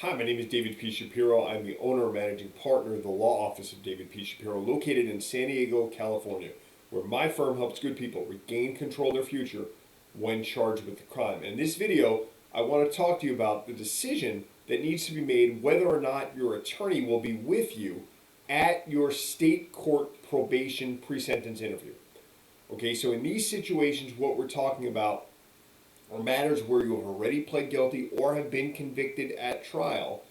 Hi, my name is David P. Shapiro. I'm the owner and managing partner of the law office of David P. Shapiro, located in San Diego, California, where my firm helps good people regain control of their future when charged with a crime. And in this video, I want to talk to you about the decision that needs to be made whether or not your attorney will be with you at your state court probation pre-sentence interview. Okay, so in these situations, what we're talking about are matters where you have already pled guilty or have been convicted at trial,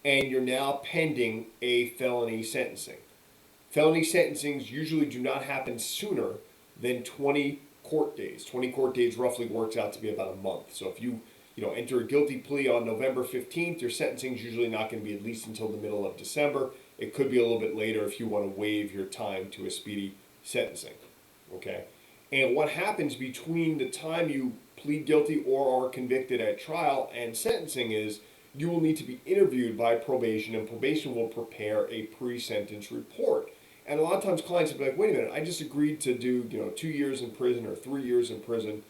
and you're now pending a felony sentencing. Felony sentencings usually do not happen sooner than 20 court days. 20 court days roughly works out to be about a month. So if you enter a guilty plea on November 15th, your sentencing is usually not going to be at least until the middle of December. It could be a little bit later if you want to waive your time to a speedy sentencing. Okay? And what happens between the time you plead guilty or are convicted at trial and sentencing is you will need to be interviewed by probation, and probation will prepare a pre-sentence report. And a lot of times clients will be like, wait a minute, I just agreed to do 2 years in prison or 3 years in prison,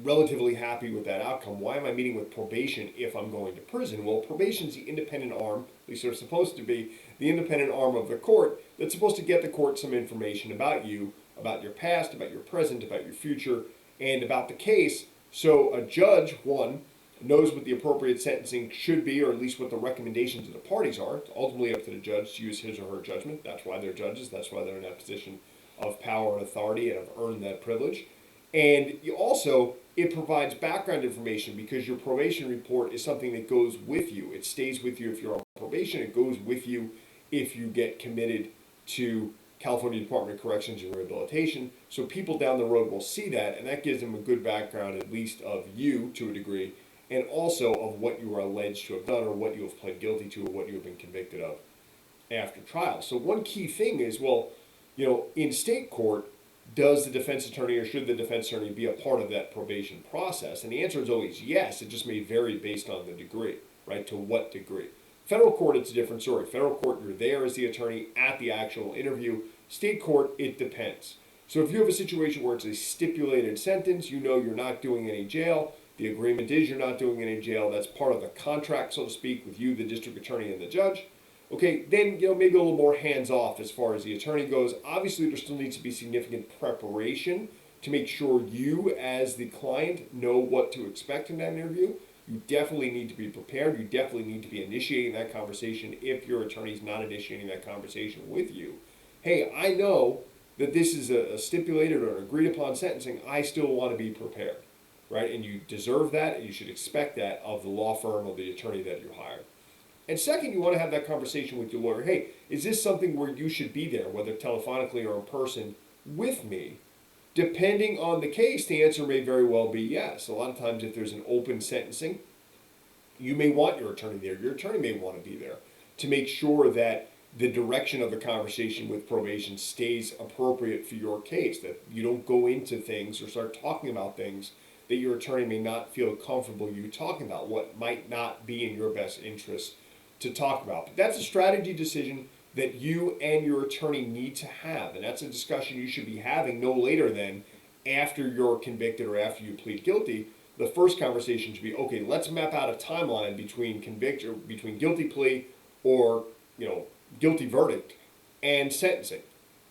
relatively happy with that outcome. Why am I meeting with probation if I'm going to prison? Well, probation is the independent arm, at least they're supposed to be, the independent arm of the court that's supposed to get the court some information about you, about your past, about your present, about your future, and about the case. So a judge, one, knows what the appropriate sentencing should be, or at least what the recommendations of the parties are. It's ultimately up to the judge to use his or her judgment. That's why they're judges. That's why they're in that position of power and authority and have earned that privilege. And it provides background information because your probation report is something that goes with you. It stays with you if you're on probation. It goes with you if you get committed to California Department of Corrections and Rehabilitation. So people down the road will see that, and that gives them a good background, at least of you to a degree, and also of what you are alleged to have done or what you have pled guilty to or what you have been convicted of after trial. So one key thing is, in state court, does the defense attorney or should the defense attorney be a part of that probation process? And the answer is always yes. It just may vary based on the degree, right? To what degree? Federal court, it's a different story. Federal court, you're there as the attorney at the actual interview. State court, it depends. So if you have a situation where it's a stipulated sentence, you're not doing any jail, the agreement is you're not doing any jail, that's part of the contract, so to speak, with you, the district attorney, and the judge. Okay, then maybe a little more hands-off as far as the attorney goes. Obviously, there still needs to be significant preparation to make sure you, as the client, know what to expect in that interview. You definitely need to be prepared. You definitely need to be initiating that conversation if your attorney's not initiating that conversation with you. Hey, I know that this is a stipulated or an agreed upon sentencing. I still want to be prepared, right? And you deserve that, and you should expect that of the law firm or the attorney that you hire. And second, you want to have that conversation with your lawyer. Hey, is this something where you should be there, whether telephonically or in person, with me? Depending on the case, the answer may very well be yes. A lot of times if there's an open sentencing, you may want your attorney there. Your attorney may want to be there to make sure that the direction of the conversation with probation stays appropriate for your case, that you don't go into things or start talking about things that your attorney may not feel comfortable you talking about, what might not be in your best interest to talk about. But that's a strategy decision that you and your attorney need to have, and that's a discussion you should be having no later than after you're convicted or after you plead guilty. The first conversation should be, okay, let's map out a timeline between guilty plea or guilty verdict and sentencing.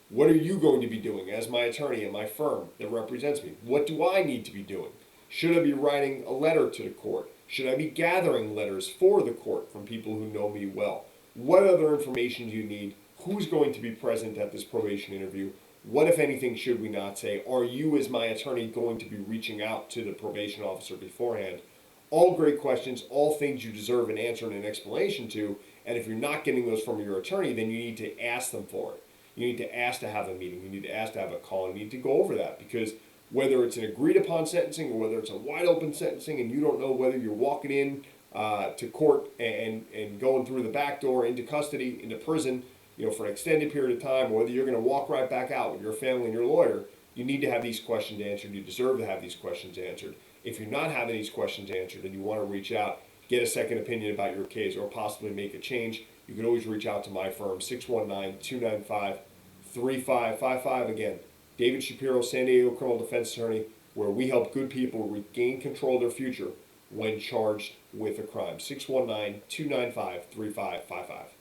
What are you going to be doing as my attorney and my firm that represents me? What do I need to be doing? Should I be writing a letter to the court? Should I be gathering letters for the court from people who know me well? What other information do you need? Who's going to be present at this probation interview? What, if anything, should we not say? Are you, as my attorney, going to be reaching out to the probation officer beforehand? All great questions, all things you deserve an answer and an explanation to. And if you're not getting those from your attorney, then you need to ask them for it. You need to ask to have a meeting. You need to ask to have a call. You need to go over that, because whether it's an agreed upon sentencing or whether it's a wide open sentencing and you don't know whether you're walking in to court and going through the back door into custody, into prison, for an extended period of time, or whether you're going to walk right back out with your family and your lawyer, you need to have these questions answered. You deserve to have these questions answered. If you're not having these questions answered and you want to reach out, get a second opinion about your case, or possibly make a change, you can always reach out to my firm, 619-295-3555. Again, David Shapiro, San Diego criminal defense attorney, where we help good people regain control of their future when charged with a crime. 619-295-3555.